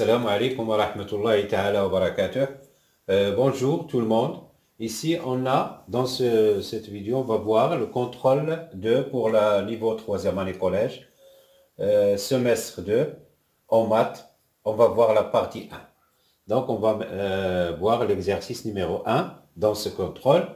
Assalamu alaikum wa rahmatullahi ta'ala wa barakatuh. Bonjour tout le monde. Ici, on a, dans cette vidéo, on va voir le contrôle 2 pour le niveau 3e année collège, semestre 2, en maths. On va voir la partie 1. Donc, on va voir l'exercice numéro 1 dans ce contrôle.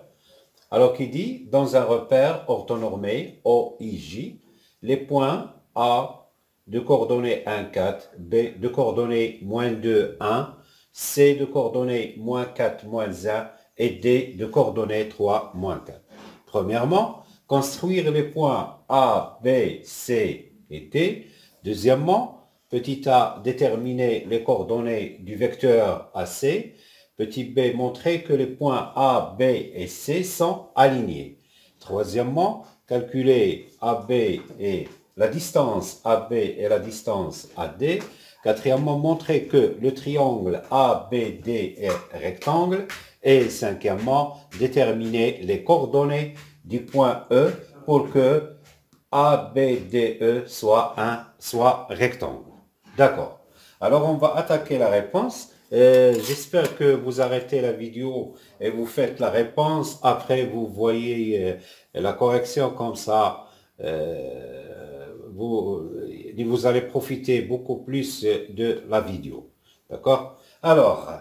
Alors, qui dit, dans un repère orthonormé, OIJ, les points A de coordonnées 1, 4, B de coordonnées -2, 1, C de coordonnées -4, -1 et D de coordonnées 3, -4. Premièrement, construire les points A, B, C et D. Deuxièmement, petit a, déterminer les coordonnées du vecteur AC. Petit b, montrer que les points A, B et C sont alignés. Troisièmement, calculer AB et la distance AB et la distance AD. Quatrièmement, montrer que le triangle ABD est rectangle. Et cinquièmement, déterminer les coordonnées du point E pour que ABDE soit rectangle. D'accord. Alors, on va attaquer la réponse. J'espère que vous arrêtez la vidéo et vous faites la réponse. Après, vous voyez la correction comme ça. Vous allez profiter beaucoup plus de la vidéo. D'accord? Alors,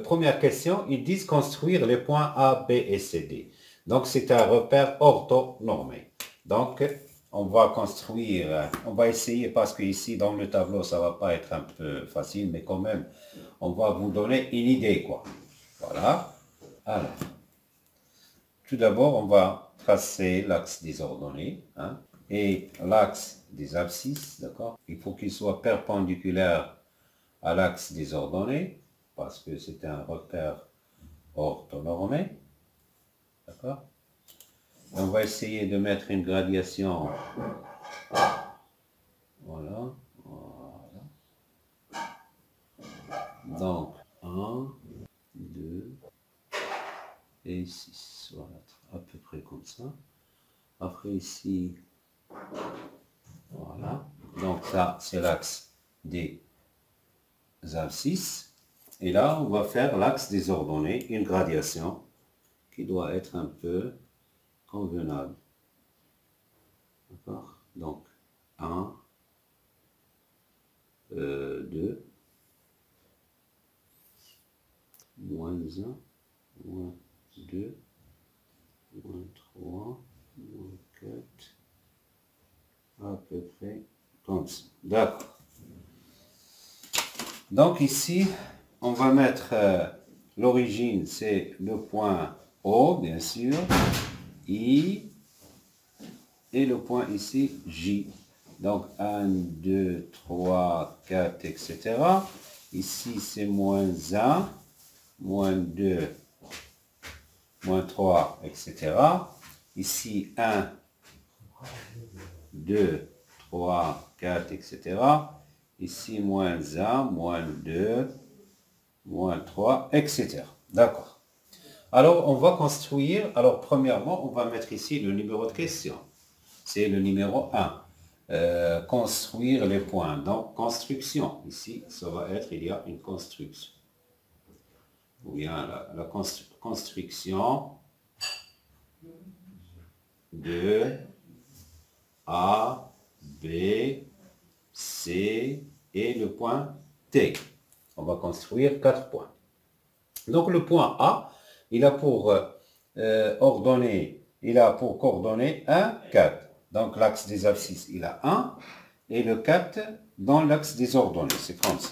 première question, ils disent construire les points A, B et C, D. Donc, c'est un repère orthonormé. Donc, on va construire, on va essayer, parce que ici, dans le tableau, ça va pas être un peu facile, mais quand même, on va vous donner une idée, quoi. Voilà. Alors, tout d'abord, on va tracer l'axe des ordonnées, hein, et l'axe des abscisses, d'accord? Il faut qu'il soit perpendiculaire à l'axe des ordonnées, parce que c'est un repère orthonormé, d'accord? On va essayer de mettre une gradation. Voilà, voilà. Donc, 1, 2 et 6. Voilà, à peu près comme ça. Après ici, voilà. Donc ça, c'est l'axe des abscisses. Et là, on va faire l'axe des ordonnées, une gradation qui doit être un peu convenable. D'accord? Donc, 1, 2, moins 1, moins 2, moins 3, moins 4, à peu près comme ça. D'accord. Donc ici, on va mettre l'origine, c'est le point O, bien sûr, I, et le point ici, J. Donc 1, 2, 3, 4, etc. Ici, c'est moins 1, moins 2, moins 3, etc. Ici, 1, 2, 3, 4, etc. Ici, moins 1, moins 2, moins 3, etc. D'accord. Alors, on va construire. Alors, premièrement, on va mettre ici le numéro de question. C'est le numéro 1. Construire les points. Donc, construction. Ici, ça va être, il y a une construction. Ou bien la construction de A, B, C et le point T. On va construire 4 points. Donc, le point A, il a pour coordonnées 1, 4. Donc, l'axe des abscisses, il a 1. Et le 4 dans l'axe des ordonnées. C'est comme ça.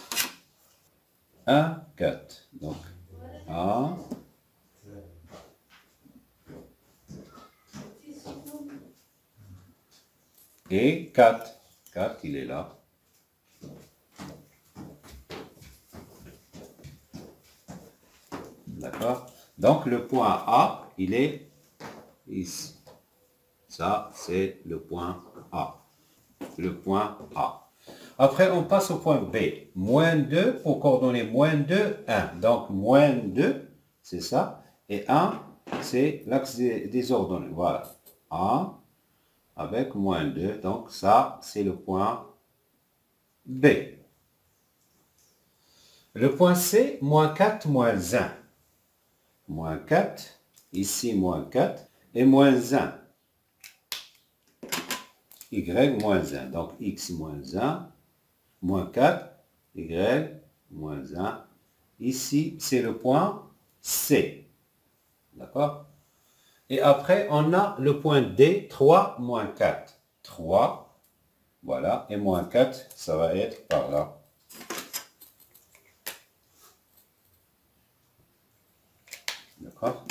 1, 4. Donc, 1. Et 4. 4, il est là. D'accord? Donc, le point A, il est ici. Ça, c'est le point A. Le point A. Après, on passe au point B. Moins 2 pour coordonner moins 2, 1. Donc, moins 2, c'est ça. Et 1, c'est l'axe des ordonnées. Voilà. 1 avec moins 2. Donc, ça, c'est le point B. Le point C, moins 4, moins 1. Moins 4, ici moins 4, et moins 1. Y moins 1. Donc X moins 1, moins 4, Y moins 1. Ici, c'est le point C. D'accord? Et après, on a le point D, 3 moins 4. 3, voilà, et moins 4, ça va être par là. D'accord?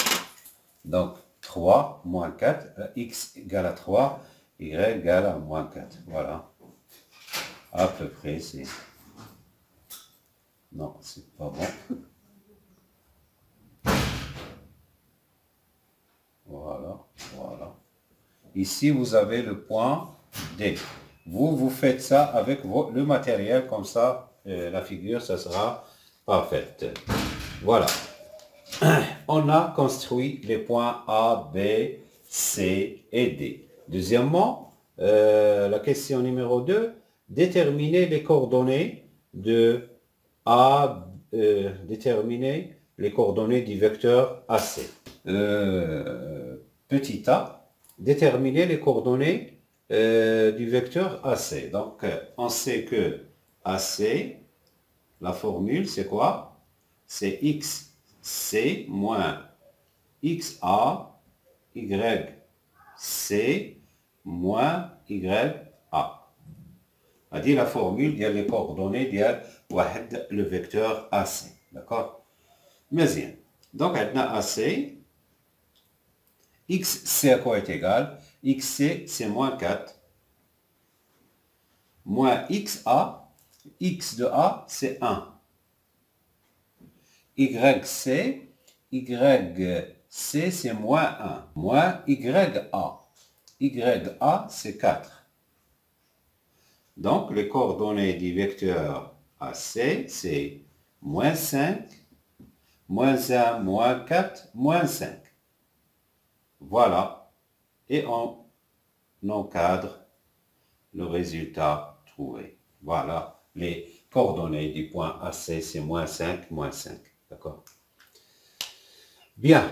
Donc, 3 moins 4, x égale à 3, y égale à moins 4. Voilà. À peu près, c'est... Non, c'est pas bon. Voilà, voilà. Ici, vous avez le point D. Vous faites ça avec le matériel, comme ça, la figure, ça sera parfaite. Voilà. On a construit les points A, B, C et D. Deuxièmement, la question numéro 2, déterminer les coordonnées de A, déterminer les coordonnées du vecteur AC. Petit a, déterminer les coordonnées du vecteur AC. Donc, on sait que AC, la formule, c'est quoi? C'est XC moins XA, YC moins YA. C'est-à-dire la formule, il y a les coordonnées, il y a le vecteur AC. D'accord? مزيان. Donc, maintenant AC, XC à quoi est égal? XC, c'est moins 4. Moins XA, X de A, c'est 1. YC, YC, c'est moins 1. Moins YA. YA, c'est 4. Donc, les coordonnées du vecteur AC, c'est moins 5, moins 1, moins 4, moins 5. Voilà. Et on encadre le résultat trouvé. Voilà. Les coordonnées du point AC, c'est moins 5, moins 5. D'accord? Bien.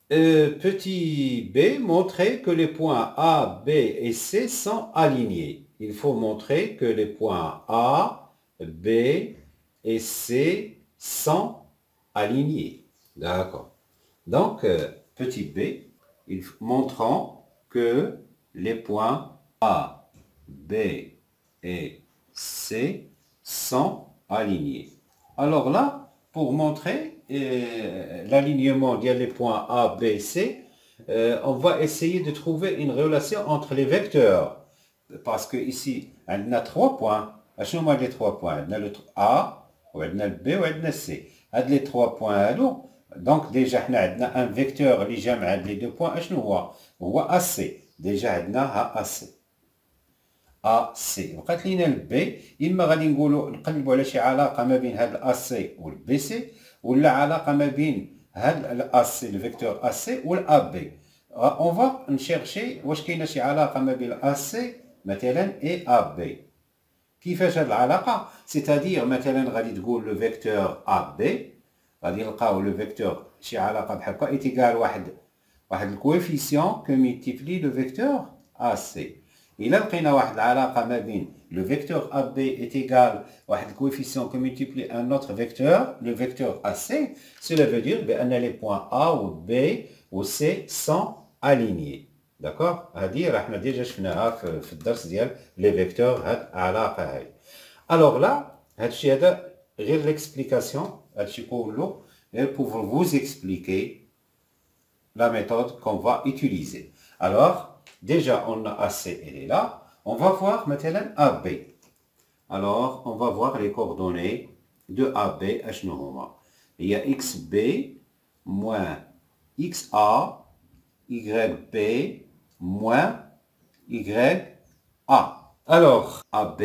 Petit b, montrer que les points A, B et C sont alignés. Il faut montrer que les points A, B et C sont alignés. D'accord. Donc, petit b, montrant que les points A, B et C sont alignés. Alors là, pour montrer l'alignement des points A, B, C, on va essayer de trouver une relation entre les vecteurs. Parce que ici, on a 3 points. شنو هما les 3 points? On a le A, on a le B, on a le C. هاد les 3 points هادو. Donc déjà, on a un vecteur اللي جامع هاد les 2 points. شنو هو؟ هو AC. Déjà, عندنا AC. AC. بقات لينا البي، اما غادي نقلبوا على شي علاقه ما بين هاد الاسي والبي سي، ولا علاقه ما بين هاد الاسي الفيكتور اسي والا بي. اون فا نشيرشي واش كاينه شي علاقه ما بين الاسي مثلا اي ا بي. كيفاش هاد العلاقه؟ سيتادير مثلا غادي تقول لو فيكتور ا بي، غادي نلقاو لو فيكتور شي علاقه بحال هكا ايتيغال واحد الكويفيسيون كو ميتيبلي لو فيكتور اسي. إلا لقينا واحد العلاقة ما بين le vecteur AB est égal à un coefficient qui multiplie un autre vecteur, le vecteur AC, cela veut dire que les points A ou B ou C sont alignés. D'accord? هذه راح déjà شفناها في الدرس ديال les vecteurs هاد العلاقة هاي. Alors là, هادشي هذا غير l'explication، هادشي كله غير pour vous expliquer la méthode qu'on va utiliser. Alors, déjà, on a AC, elle est là. On va voir maintenant AB. Alors, on va voir les coordonnées de AB. Il y a XB moins XA, YB moins YA. Alors, AB,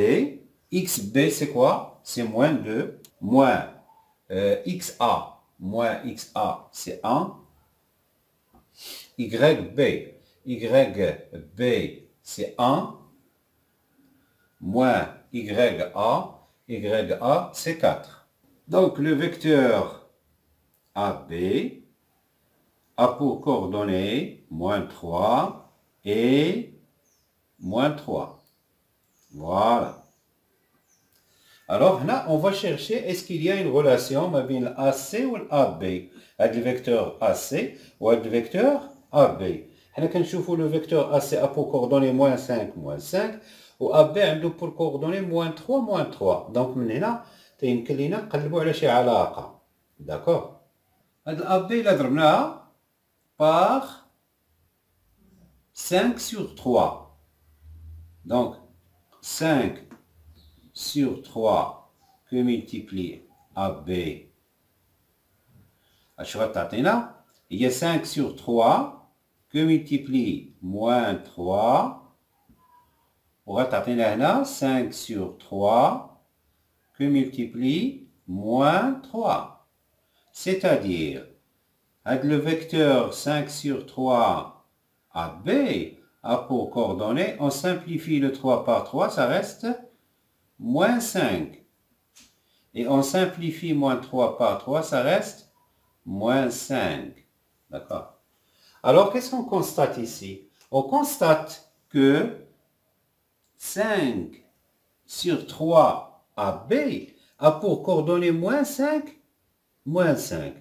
XB, c'est quoi? C'est moins 2, moins XA, moins XA, c'est 1. YB, YB, c'est 1, moins YA, YA, c'est 4. Donc, le vecteur AB a pour coordonnées moins 3 et moins 3. Voilà. Alors, là, on va chercher, est-ce qu'il y a une relation entre l'AC ou l'AB? Le vecteur AC ou le vecteur AB. On va le vecteur AC a pour coordonnées moins 5, moins 5, ou AB a pour coordonnées moins 3, moins 3. Donc, maintenant, يمكن لنا نقلبوا على شي علاقة. D'accord. هاد الأب إلا ضربناها par 5 sur 3. Donc, 5 sur 3 que multiplie AB. اش غتعطينا؟ هي 5 sur 3 que multiplie moins 3. وغتعطينا هنا 5 sur 3 que multiplie moins 3. C'est-à-dire, avec le vecteur 5 sur 3 AB a pour coordonnées, on simplifie le 3 par 3, ça reste moins 5. Et on simplifie moins 3 par 3, ça reste moins 5. D'accord? Alors, qu'est-ce qu'on constate ici? On constate que 5 sur 3 AB a pour coordonnées moins 5, moins 5.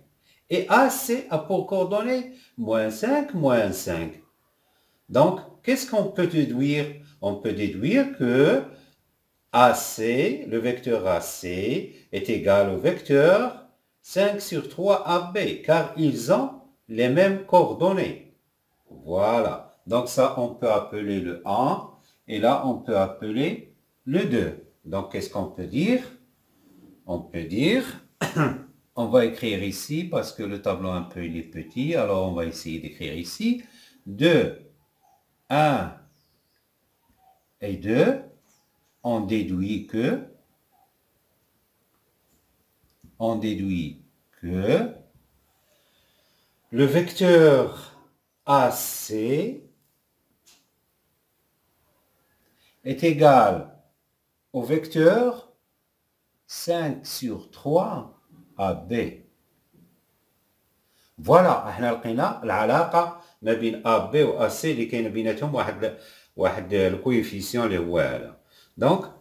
Et AC a pour coordonnées moins 5, moins 5. Donc, qu'est-ce qu'on peut déduire? On peut déduire que AC, le vecteur AC, est égal au vecteur 5 sur 3 AB, car ils ont les mêmes coordonnées. Voilà. Donc ça, on peut appeler le 1, et là, on peut appeler le 2. Donc, qu'est-ce qu'on peut dire? On peut dire, on va écrire ici, parce que le tableau un peu il est petit, alors on va essayer d'écrire ici, 2, 1 et 2, on déduit que le vecteur AC est égal au vecteur 5 sur 3 AB. Voilà, احنا لقينا العلاقة ما بين AB و AC اللي كاين بيناتهم واحد الكويفيسيون اللي هو هذا. دونك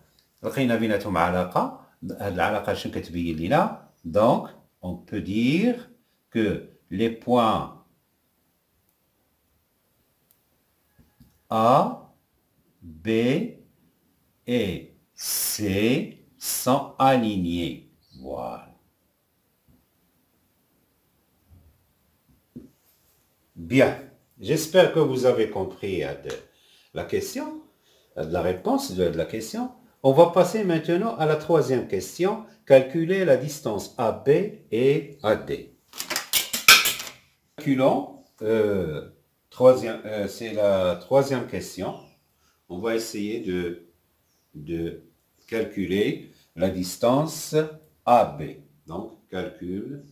لقينا بيناتهم علاقة، هاد العلاقة شنو كتبين لنا؟ دونك on peut dire que les points A, B et C sont alignés. Voilà. Bien. J'espère que vous avez compris la question, la réponse de la question. On va passer maintenant à la troisième question. Calculer la distance AB et AD. Calculons, c'est la troisième question. On va essayer de calculer la distance AB. Donc, calcul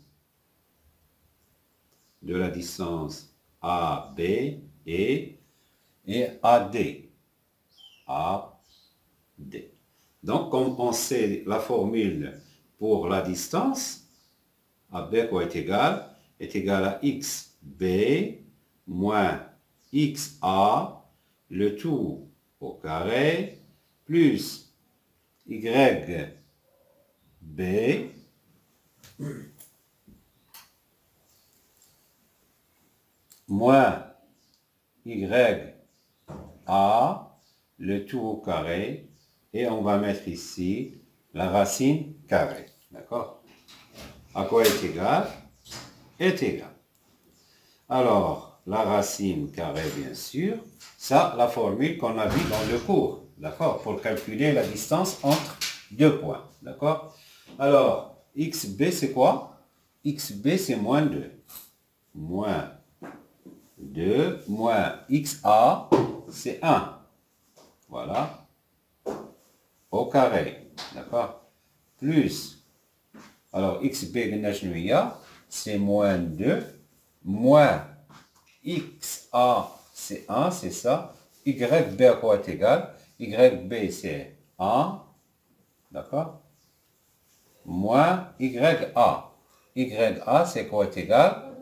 de la distance AB et AD. AD. Donc, comme on sait la formule pour la distance, AB quoi est égal à XB moins XA, le tout au carré, plus YB moins YA, le tout au carré, et on va mettre ici la racine carrée. D'accord? À quoi est égal? Est égal. Alors, la racine carrée, bien sûr, ça, la formule qu'on a vue dans le cours. D'accord? Pour calculer la distance entre deux points. D'accord? Alors, XB, c'est quoi? XB, c'est moins 2. Moins 2, moins XA, c'est 1. Voilà. Au carré. D'accord? Plus. Alors, XB, c'est moins 2. Moins XA, c'est 1, c'est ça. YB à quoi est égal? YB, c'est 1. D'accord? moins YA. YA, c'est quoi est égal?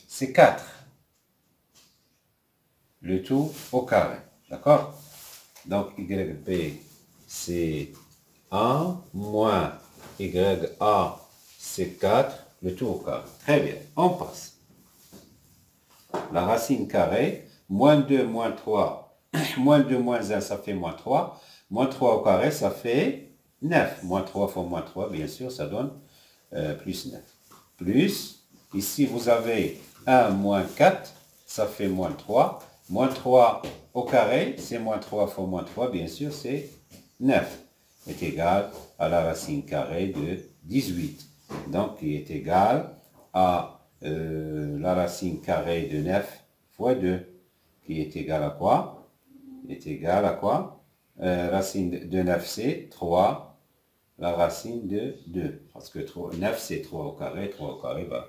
C'est 4. Le tout au carré. D'accord? Donc, YB, c'est 1 moins YA, c'est 4. Le tout au carré. Très bien. On passe. La racine carrée, moins 2, moins 3, moins 2, moins 1, ça fait moins 3. Moins 3 au carré, ça fait 9. Moins 3 fois moins 3, bien sûr, ça donne plus 9. Plus, ici vous avez 1 moins 4, ça fait moins 3. Moins 3 au carré, c'est moins 3 fois moins 3, bien sûr, c'est 9. Est égal à la racine carrée de 18. Donc, qui est égal à la racine carrée de 9 fois 2. Qui est égal à quoi? Est égal à quoi? Racine de 9, c'est 3. La racine de 2. Parce que 9, c'est 3 au carré. 3 au carré va.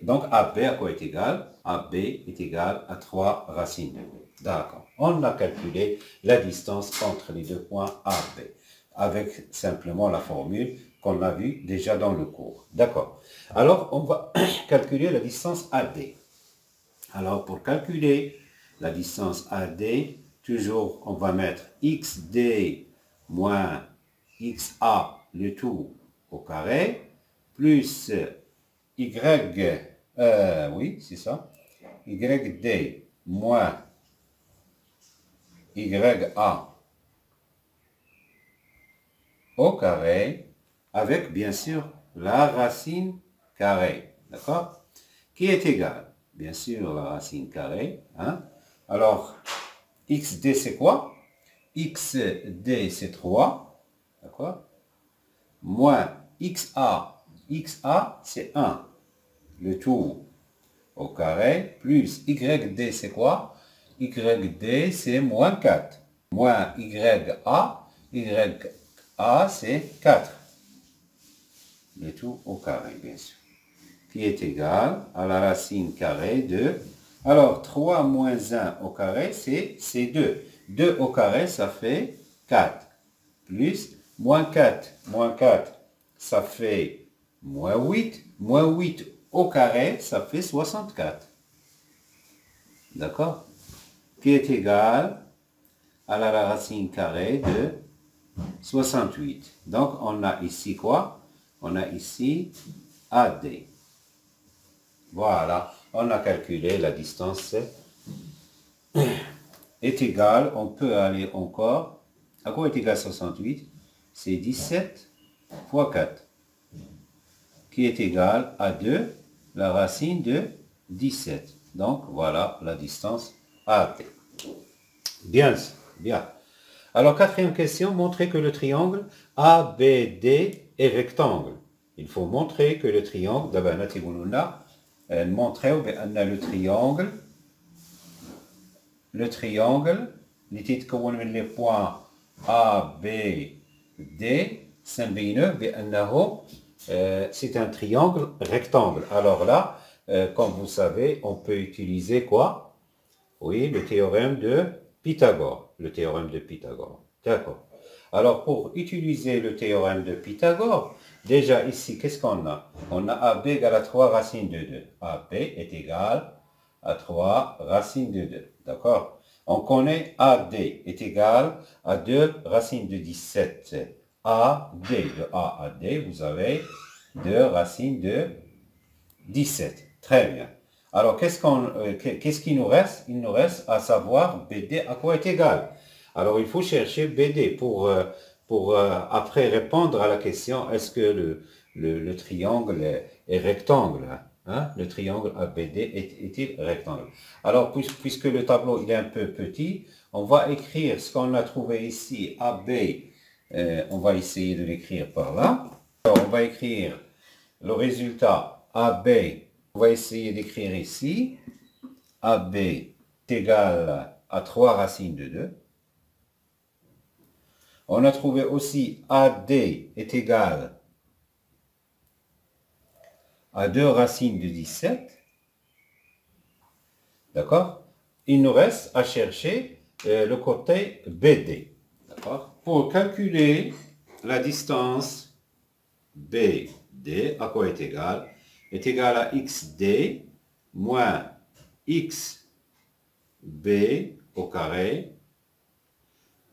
Donc, AB à quoi est égal? AB est égal à 3 racines de 2. D'accord. On a calculé la distance entre les deux points AB. Avec simplement la formule qu'on a vue déjà dans le cours. D'accord. Alors, on va calculer la distance AD. Alors, pour calculer la distance AD, toujours, on va mettre XD moins XA, le tout au carré, plus Y, oui, c'est ça, YD moins YA au carré, avec bien sûr la racine carrée, d'accord? Qui est égale, bien sûr, la racine carrée. Hein? Alors, XD c'est quoi? XD c'est 3, d'accord? Moins XA, XA c'est 1, le tout au carré, plus YD c'est quoi? YD c'est moins 4, moins YA, YA c'est 4, le tout au carré bien sûr, qui est égal à la racine carrée de, alors 3 moins 1 au carré c'est 2, 2 au carré ça fait 4, plus moins 4 ça fait moins 8 au carré ça fait 64, d'accord, qui est égal à la racine carrée de 68. Donc on a ici quoi? On a ici AD. Voilà, on a calculé la distance est égale, on peut aller encore, à quoi est égal 68? C'est 17 fois 4, qui est égal à 2, la racine de 17. Donc voilà la distance AD. Bien, bien. Alors, quatrième question, montrer que le triangle ABD est rectangle. Il faut montrer que le triangle, d'abord, montrer le triangle, les points A, B, D, c'est un triangle rectangle. Alors là, comme vous savez, on peut utiliser quoi? Oui, le théorème de Pythagore. Le théorème de Pythagore. D'accord. Alors, pour utiliser le théorème de Pythagore, déjà ici, qu'est-ce qu'on a? On a AB égale à 3 racines de 2. AB est égal à 3 racines de 2. D'accord? On connaît AD est égal à 2 racines de 17. AD, de A à D, vous avez 2 racines de 17. Très bien. Alors, qu'est-ce qu'il nous reste? Il nous reste à savoir BD à quoi est égal. Alors, il faut chercher BD pour après répondre à la question, est-ce que le triangle est rectangle? Hein? Le triangle ABD est-il rectangle? Alors, puisque le tableau il est un peu petit, on va écrire ce qu'on a trouvé ici, AB, on va essayer de l'écrire par là. Alors, on va écrire le résultat AB, on va essayer d'écrire ici, AB est égal à 3 racines de 2. On a trouvé aussi AD est égal à 2 racines de 17. D'accord? Il nous reste à chercher le côté BD. D'accord? Pour calculer la distance BD, à quoi est égal? Est égal à XD moins XB au carré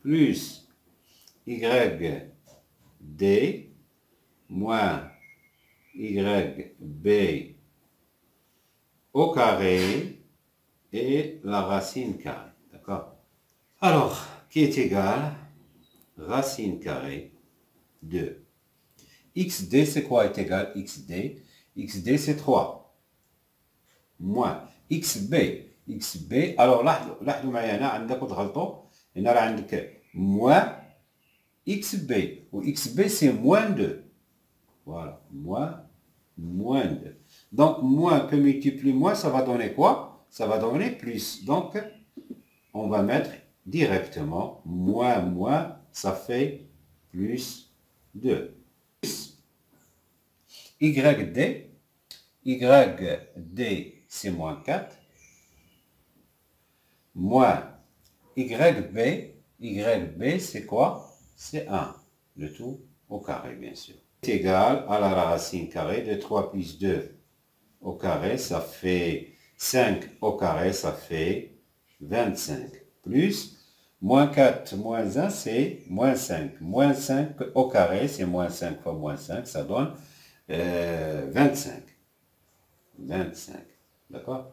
plus YD moins YB au carré et la racine carrée. D'accord? Alors, qui est égal racine carrée de XD, c'est quoi est égal XD? XD, c'est 3. Moins XB. XB, alors لاحظوا معايا هنا عندكم تغلطوا هنا راه عندك moins XB و XB c'est moins 2. Voilà, moins 2. Donc, moins que multiplier moins, ça va donner quoi? Ça va donner plus. Donc, on va mettre directement moins, ça fait plus 2. YD, YD c'est moins 4, moins YB c'est quoi? C'est 1, le tout au carré bien sûr. C'est égal à la racine carrée de 3 plus 2 au carré, ça fait 5 au carré, ça fait 25, plus moins 4 moins 1 c'est moins 5, moins 5 au carré c'est moins 5 fois moins 5, ça donne 25, d'accord,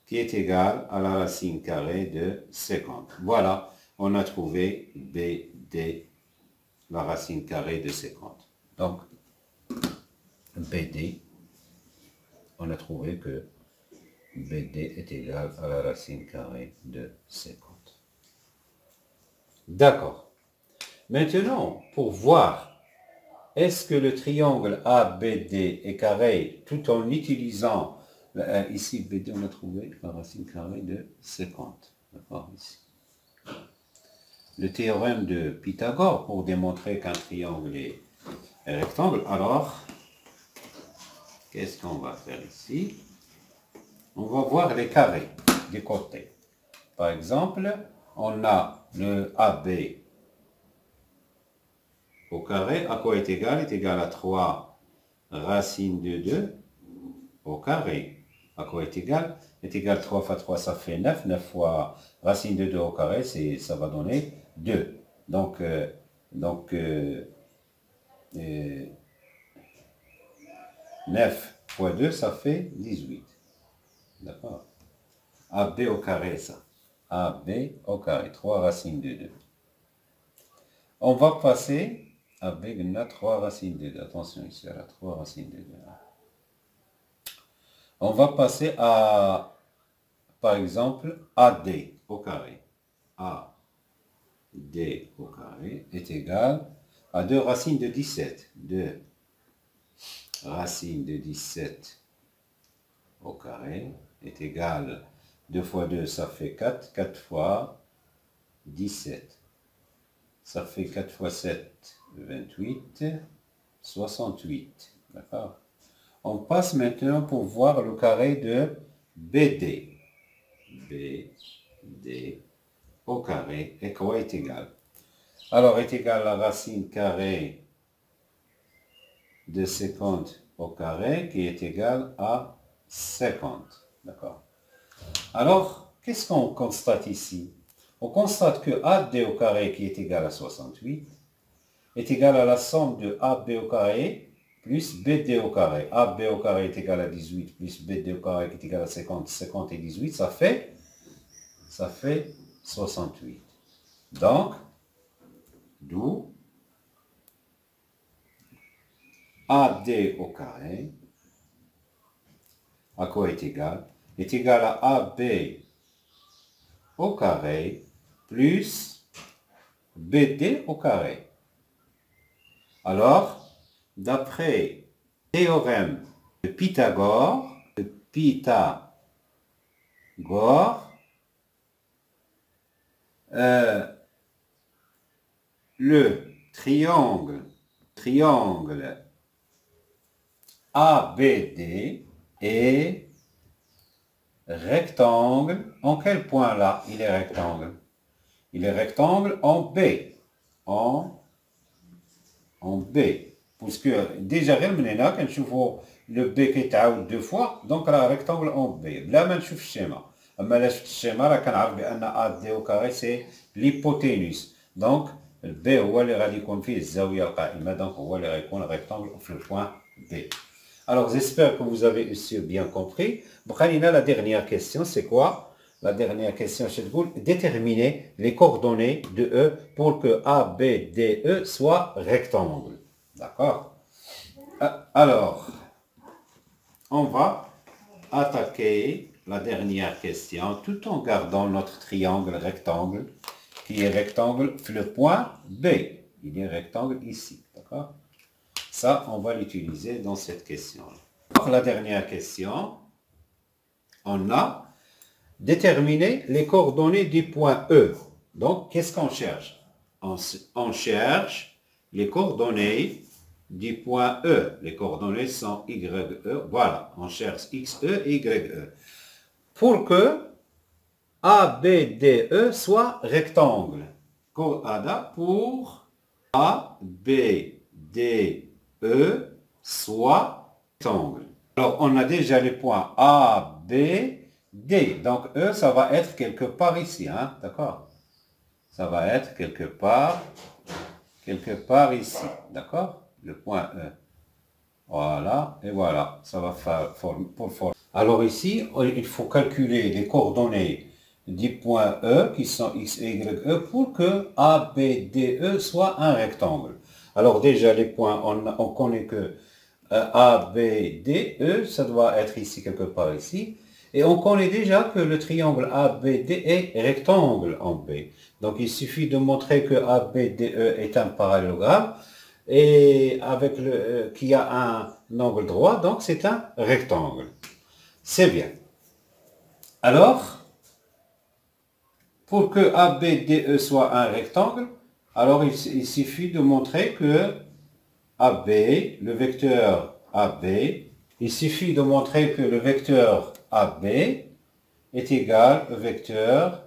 qui est égal à la racine carrée de 50. Voilà, on a trouvé BD, la racine carrée de 50. Donc, BD, on a trouvé que BD est égal à la racine carrée de 50. D'accord. Maintenant, pour voir, est-ce que le triangle ABD est carré tout en utilisant, ici BD, on a trouvé la racine carrée de 50. D'accord, ici. Le théorème de Pythagore pour démontrer qu'un triangle est rectangle. Alors, qu'est-ce qu'on va faire ici? On va voir les carrés des côtés. Par exemple, on a le AB au carré. À quoi est égal? Est égal à 3 racine de 2 au carré. À quoi est égal? Est égal à 3 fois 3, ça fait 9. 9 fois racine de 2 au carré, ça va donner 2. Donc 9 fois 2, ça fait 18. D'accord? AB au carré, ça. AB au carré, 3 racines de 2. On va passer avec 3 racines de 2. Attention ici, il y a 3 racines de 2. On va passer à, par exemple, AD au carré. AD au carré est égal à 2 racines de 17. 2 racines de 17 au carré est égal, 2 fois 2, ça fait 4. 4 fois 17. Ça fait 4 fois 7, 28, 68. D'accord? On passe maintenant pour voir le carré de BD. BD au carré. Et quoi est égal? Alors, est égal à la racine carrée de 50 au carré, qui est égal à 50. D'accord? Alors, qu'est-ce qu'on constate ici? On constate que AD au carré, qui est égal à 68, est égal à la somme de AB au carré plus BD au carré. AB au carré est égal à 18 plus BD au carré qui est égal à 50. 50 et 18, ça fait 68. Donc, d'où AD au carré, à quoi est égal? Est égal à AB au carré plus BD au carré. Alors, d'après le théorème de Pythagore, le triangle ABD est rectangle. En quel point là il est rectangle? Il est rectangle en B. En B. puisque déjà غير من هنا كنشوفوا لو بي كيتعاود دو فوا دونك راه ريكتانجل اون بي بلا ما نشوف الشيما. اما الا شفت الشيما راه كنعرف بان ا دي او كاري سي ليبوتينوس، دونك البي هو اللي غادي يكون فيه الزاويه القائمه، دونك هو اللي غيكون ريكتانجل في البوان بي. Alors j'espère que vous avez aussi bien compris. بقى لينا la dernière question, c'est quoi? La dernière question, c'est de déterminer les coordonnées de E pour que A, B, D, E soient rectangles. D'accord? Alors, on va attaquer la dernière question tout en gardant notre triangle rectangle qui est rectangle le point B. Il y a un rectangle ici. D'accord? Ça, on va l'utiliser dans cette question-là. Alors, la dernière question, on a déterminer les coordonnées du point E. Donc, qu'est-ce qu'on cherche? On cherche les coordonnées du point E. Les coordonnées sont YE. Voilà, on cherche XE et YE. Pour que ABDE soit rectangle. Coordonnées pour ABDE soit rectangle. Alors, on a déjà les points A, B, D. Donc, E, ça va être quelque part ici, hein, d'accord? Ça va être quelque part ici, d'accord? Le point E. Voilà, et voilà, ça va faire pour former. Alors ici, il faut calculer les coordonnées du point E, qui sont X, Y, E, pour que A, B, D, E soit un rectangle. Alors déjà, les points, on connaît que A, B, D, E, ça doit être ici, quelque part ici. Et on connaît déjà que le triangle ABD est rectangle en B. Donc il suffit de montrer que ABDE est un parallélogramme et avec qui a un angle droit, donc c'est un rectangle. C'est bien. Alors, pour que ABDE soit un rectangle, alors il suffit de montrer que AB, le vecteur AB, il suffit de montrer que le vecteur AB est égal au vecteur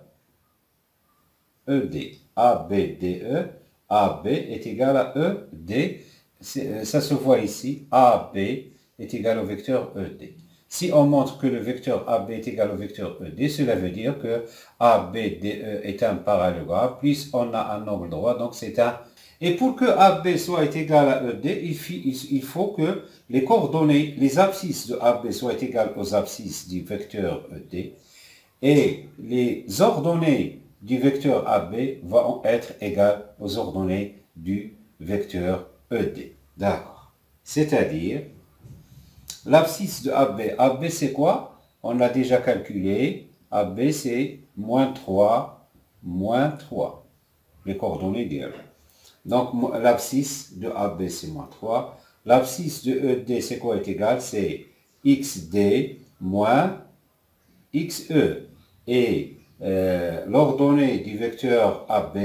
ED. ABDE, AB est égal à ED. Ça se voit ici, AB est égal au vecteur ED. Si on montre que le vecteur AB est égal au vecteur ED, cela veut dire que ABDE est un parallélogramme, puis on a un angle droit, donc c'est un... Et pour que AB soit égal à ED, il faut que les coordonnées, les abscisses de AB soient égales aux abscisses du vecteur ED et les ordonnées du vecteur AB vont être égales aux ordonnées du vecteur ED. D'accord. C'est-à-dire, l'abscisse de AB, AB c'est quoi? On l'a déjà calculé. AB c'est moins 3, les coordonnées d'IR. Donc, l'abscisse de AB, c'est moins 3. L'abscisse de ED, c'est quoi est égal? C'est XD moins XE. Et l'ordonnée du vecteur AB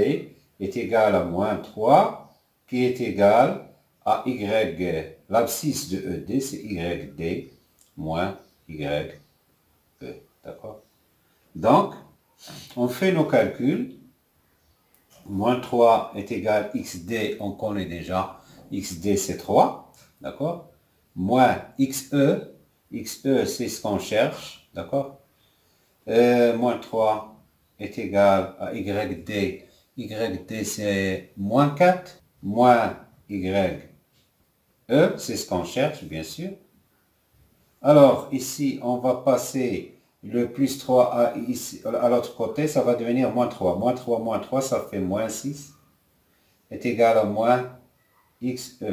est égale à moins 3, qui est égal à Y. L'abscisse de ED, c'est YD moins YE. D'accord? Donc, on fait nos calculs. Moins 3 est égal à XD, on connaît déjà. XD, c'est 3. D'accord? Moins XE. XE, c'est ce qu'on cherche. D'accord? Moins 3 est égal à YD. YD, c'est moins 4. Moins YE, c'est ce qu'on cherche, bien sûr. Alors, ici, on va passer le plus 3 à l'autre côté, ça va devenir moins 3. Moins 3, moins 3, ça fait moins 6. Est égal à moins XE.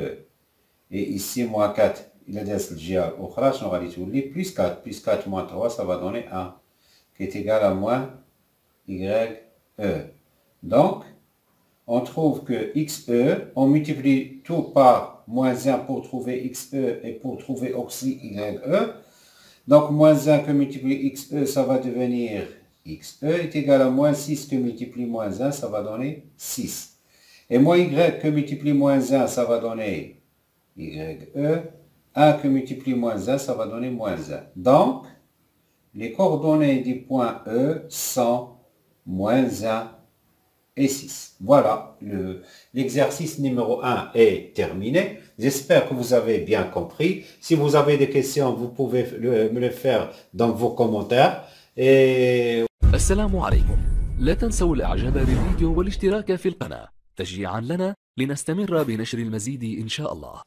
Et ici, moins 4. Il est au crash, on va dire plus 4. Plus 4 moins 3, ça va donner 1. Qui est égal à moins YE. Donc, on trouve que XE, on multiplie tout par moins 1 pour trouver XE et pour trouver aussi YE. Donc, moins 1 que multiplie XE, ça va devenir XE est égal à moins 6 que multiplie moins 1, ça va donner 6. Et moins Y que multiplie moins 1, ça va donner YE. 1 que multiplie moins 1, ça va donner moins 1. Donc, les coordonnées du point E sont moins 1 et 6. Voilà, l'exercice numéro 1 est terminé. J'espère que vous avez bien compris. Si vous avez des questions, vous pouvez me les faire dans vos commentaires. Et السلام عليكم. لا تنسوا الإعجاب بالفيديو والاشتراك في القناة تشجيعا لنا لنستمر بنشر المزيد إن شاء الله.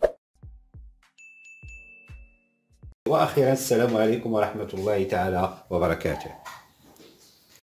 وأخيرا السلام عليكم ورحمة الله تعالى وبركاته.